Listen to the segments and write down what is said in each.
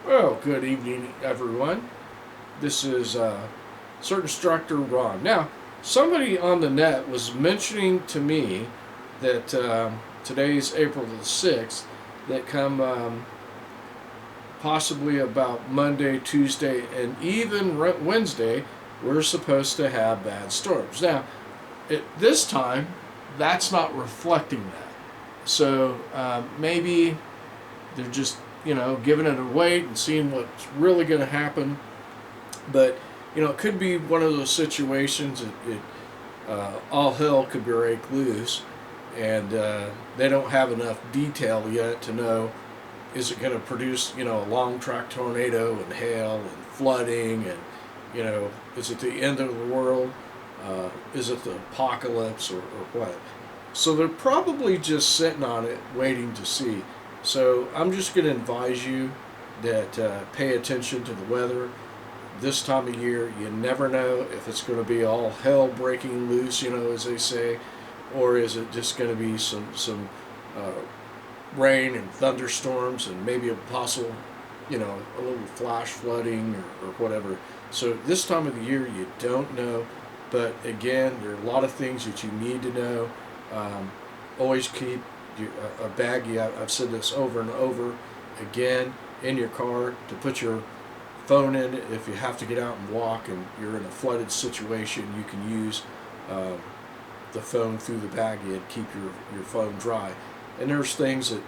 Well, good evening, everyone. This is CERT instructor Ron. Now, somebody on the net was mentioning to me that today's April the 6th, that come possibly about Monday, Tuesday, and even Wednesday, we're supposed to have bad storms. Now, at this time, that's not reflecting that. So maybe they're just, giving it a wait and seeing what's really going to happen. But, it could be one of those situations that all hell could break loose, and they don't have enough detail yet to know, is it going to produce, a long track tornado and hail and flooding, and, is it the end of the world? Is it the apocalypse, or what? So they're probably just sitting on it, waiting to see. So I'm just going to advise you that pay attention to the weather. This time of year, you never know if it's going to be all hell breaking loose, as they say, or is it just going to be some uh, rain and thunderstorms and maybe a possible, a little flash flooding, or whatever. So this time of the year, you don't know. But again, there are a lot of things that you need to know. Always keep a baggie. I've said this over and over again, in your car, to put your phone in it. If you have to get out and walk and you're in a flooded situation, you can use the phone through the baggie and keep your phone dry. And there's things that,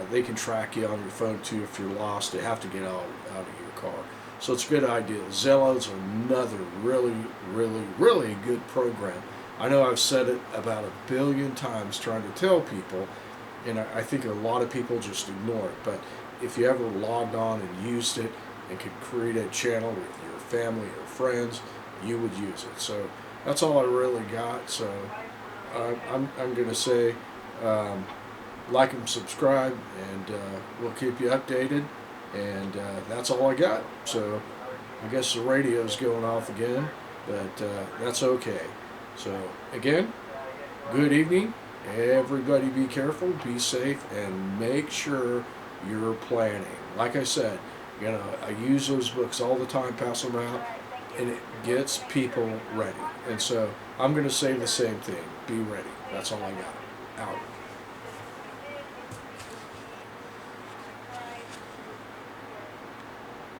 they can track you on your phone too. If you're lost, they have to get out of your car. So it's a good idea. Zello's another really, really, really good program. I know I've said it about 1 billion times trying to tell people, and I think a lot of people just ignore it. But if you ever logged on and used it and could create a channel with your family or friends, you would use it. So that's all I really got. So I'm going to say like and subscribe, and we'll keep you updated. And that's all I got. So I guess the radio's going off again, but that's okay. So again, good evening. Everybody be careful, be safe, and make sure you're planning. Like I said, I use those books all the time, pass them out, and it gets people ready. And so I'm going to say the same thing. Be ready. That's all I got. Out.